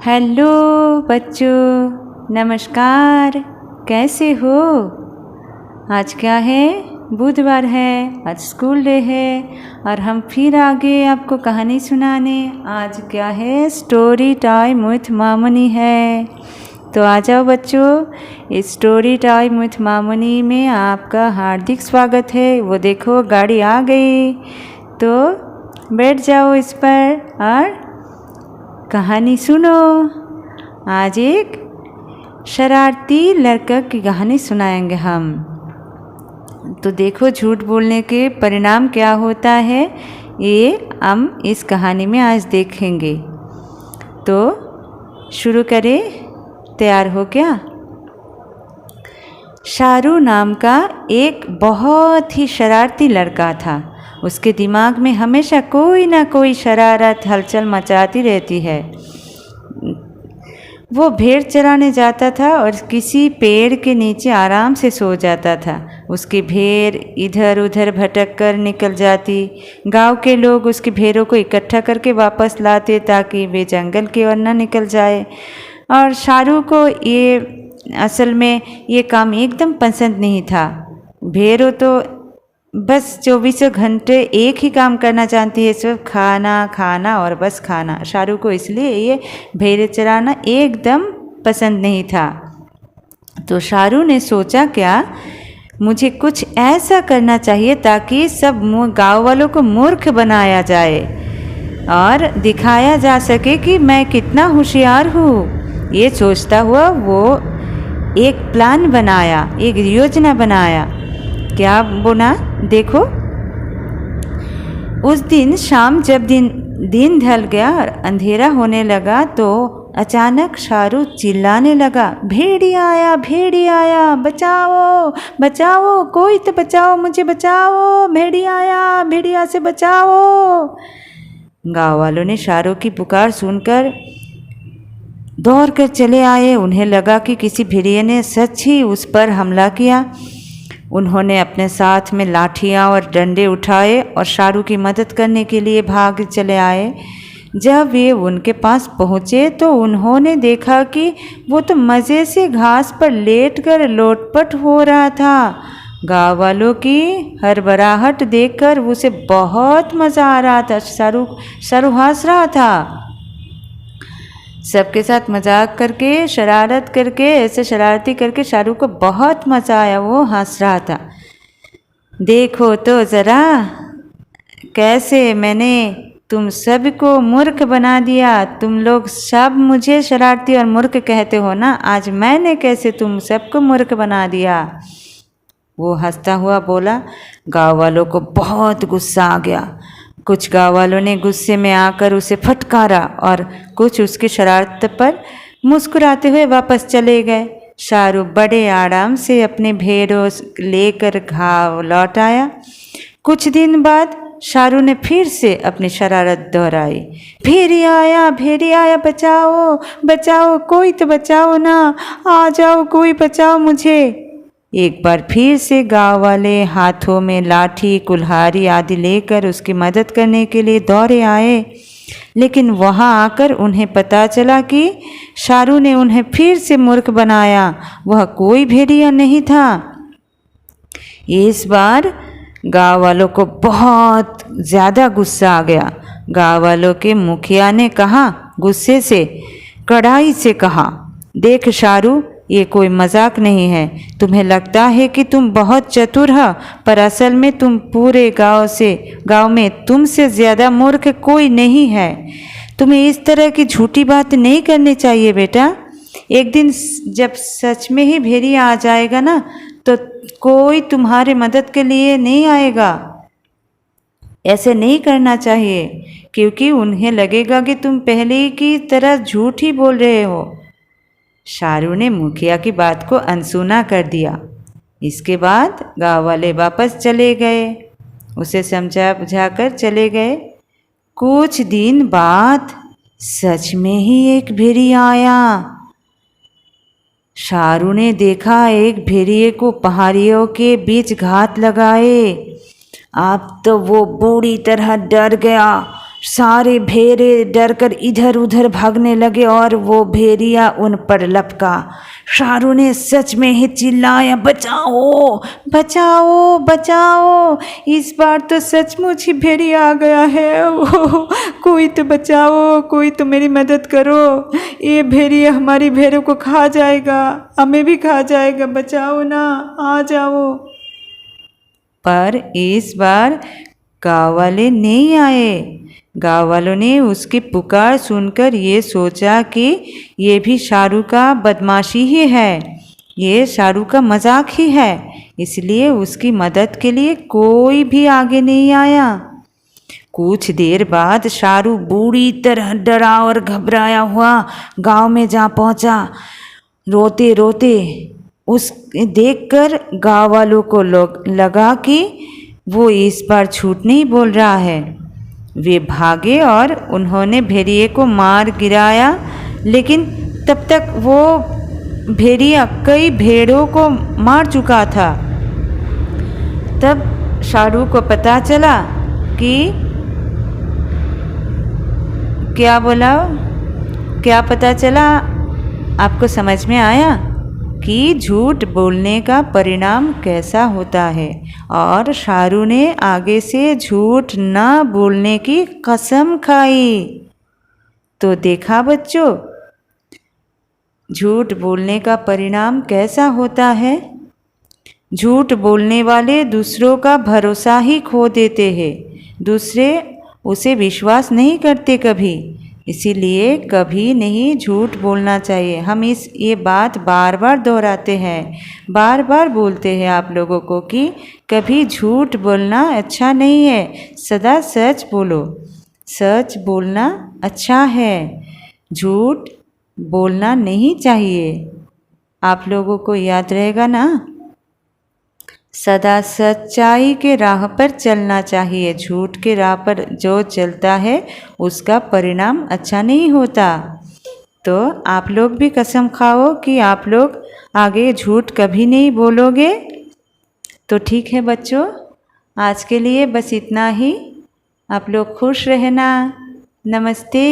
Hello बच्चों, नमस्कार। कैसे हो? आज क्या है? बुधवार है, आज स्कूल डे है और हम फिर आगे आपको कहानी सुनाने। आज क्या है? स्टोरी टाइम विथ मामनी है। तो आ जाओ बच्चों, इस स्टोरी टाइम विथ मामनी में आपका हार्दिक स्वागत है। वो देखो गाड़ी आ गई, तो बैठ जाओ इस पर और कहानी सुनो। आज एक शरारती लड़का की कहानी सुनाएंगे हम। तो देखो झूठ बोलने के परिणाम क्या होता है, ये हम इस कहानी में आज देखेंगे। तो शुरू करें, तैयार हो क्या? शारू नाम का एक बहुत ही शरारती लड़का था। उसके दिमाग में हमेशा कोई ना कोई शरारत हलचल मचाती रहती है। वो भेड़ चराने जाता था और किसी पेड़ के नीचे आराम से सो जाता था। उसकी भेड़ इधर उधर भटक कर निकल जाती। गांव के लोग उसकी भेड़ों को इकट्ठा करके वापस लाते ताकि वे जंगल की ओर न निकल जाए। और शारू को असल में ये काम एकदम पसंद नहीं था। भेड़ों तो बस 24 घंटे एक ही काम करना चाहती है, सिर्फ खाना खाना और बस खाना। शारू को इसलिए ये भेड़ चराना एकदम पसंद नहीं था। तो शारू ने सोचा, क्या मुझे कुछ ऐसा करना चाहिए ताकि सब गाँव वालों को मूर्ख बनाया जाए और दिखाया जा सके कि मैं कितना होशियार हूँ। ये सोचता हुआ वो एक प्लान बनाया, एक योजना बनाया। क्या बोला? देखो, उस दिन शाम जब दिन ढल गया और अंधेरा होने लगा तो अचानक शारू चिल्लाने लगा, भेड़िया आया, भेड़िया आया, बचाओ बचाओ, कोई तो बचाओ, मुझे बचाओ, भेड़िया आया, भेड़िया से बचाओ। गाँव वालों ने शारू की पुकार सुनकर दौड़ कर चले आए। उन्हें लगा कि किसी भेड़िए ने सच ही उस पर हमला किया। उन्होंने अपने साथ में लाठियाँ और डंडे उठाए और शारू की मदद करने के लिए भाग चले आए। जब वे उनके पास पहुँचे तो उन्होंने देखा कि वो तो मज़े से घास पर लेटकर लोटपट हो रहा था। गाँव वालों की हड़बड़ाहट देखकर उसे बहुत मज़ा आ रहा था। शारू हंस रहा था। सबके साथ मजाक करके, शरारत करके, ऐसे शरारती करके शारू को बहुत मज़ा आया। वो हंस रहा था। देखो तो ज़रा कैसे मैंने तुम सबको मूर्ख बना दिया। तुम लोग सब मुझे शरारती और मूर्ख कहते हो ना, आज मैंने कैसे तुम सबको मूर्ख बना दिया। वो हंसता हुआ बोला। गाँव वालों को बहुत गुस्सा आ गया। कुछ गाँव वालों ने गुस्से में आकर उसे फटकारा और कुछ उसकी शरारत पर मुस्कुराते हुए वापस चले गए। शारू बड़े आराम से अपने भेड़ों लेकर गाँव लौट आया। कुछ दिन बाद शारू ने फिर से अपनी शरारत दोहराई। भेड़िया आया, बचाओ बचाओ, कोई तो बचाओ ना, आ जाओ, कोई बचाओ मुझे। एक बार फिर से गांव वाले हाथों में लाठी, कुल्हाड़ी आदि लेकर उसकी मदद करने के लिए दौड़े आए। लेकिन वहां आकर उन्हें पता चला कि शारू ने उन्हें फिर से मूर्ख बनाया। वह कोई भेड़िया नहीं था। इस बार गांव वालों को बहुत ज़्यादा गुस्सा आ गया। गांव वालों के मुखिया ने कहा, गुस्से से, कड़ाई से कहा, देख शारू, ये कोई मजाक नहीं है। तुम्हें लगता है कि तुम बहुत चतुर हो, पर असल में तुम पूरे गांव में तुमसे ज़्यादा मूर्ख कोई नहीं है। तुम्हें इस तरह की झूठी बात नहीं करनी चाहिए बेटा। एक दिन जब सच में ही भेड़िया आ जाएगा ना, तो कोई तुम्हारे मदद के लिए नहीं आएगा। ऐसे नहीं करना चाहिए, क्योंकि उन्हें लगेगा कि तुम पहले की तरह झूठ ही बोल रहे हो। शारू ने मुखिया की बात को अनसुना कर दिया। इसके बाद गाँव वाले वापस चले गए, उसे समझा बुझाकर चले गए। कुछ दिन बाद सच में ही एक भेड़िया आया। शारू ने देखा एक भेड़िए को पहाड़ियों के बीच घात लगाए। अब तो वो बुरी तरह डर गया। सारे भेड़े डरकर इधर उधर भागने लगे और वो भेड़िया उन पर लपका। शाहरुख ने सच में ही चिल्लाया, बचाओ बचाओ बचाओ, इस बार तो सचमुच ही भेड़िया आ गया है। ओ, कोई तो बचाओ, कोई तो मेरी मदद करो, ये भेड़िया हमारी भेड़ों को खा जाएगा, हमें भी खा जाएगा, बचाओ ना, आ जाओ। पर इस बार गाँव वाले नहीं आए। गाँव वालों ने उसकी पुकार सुनकर ये सोचा कि ये भी शाहरुख का बदमाशी ही है, ये शाहरुख का मजाक ही है, इसलिए उसकी मदद के लिए कोई भी आगे नहीं आया। कुछ देर बाद शाहरुख बुरी तरह डरा और घबराया हुआ गांव में जा पहुंचा। रोते रोते उस देखकर गांव वालों को लगा कि वो इस बार झूठ नहीं बोल रहा है। वे भागे और उन्होंने भेड़िए को मार गिराया, लेकिन तब तक वो भेड़िया कई भेड़ों को मार चुका था। तब शाहरुख को पता चला कि क्या बोला, क्या पता चला आपको समझ में आया कि झूठ बोलने का परिणाम कैसा होता है। और शाहरुख ने आगे से झूठ ना बोलने की कसम खाई। तो देखा बच्चों, झूठ बोलने का परिणाम कैसा होता है। झूठ बोलने वाले दूसरों का भरोसा ही खो देते हैं, दूसरे उसे विश्वास नहीं करते कभी, इसीलिए कभी नहीं झूठ बोलना चाहिए। हम ये बात बार बार दोहराते हैं, बार बार बोलते हैं आप लोगों को कि कभी झूठ बोलना अच्छा नहीं है, सदा सच बोलो, सच बोलना अच्छा है, झूठ बोलना नहीं चाहिए। आप लोगों को याद रहेगा ना, सदा सच्चाई के राह पर चलना चाहिए, झूठ के राह पर जो चलता है उसका परिणाम अच्छा नहीं होता। तो आप लोग भी कसम खाओ कि आप लोग आगे झूठ कभी नहीं बोलोगे। तो ठीक है बच्चों, आज के लिए बस इतना ही। आप लोग खुश रहना। नमस्ते।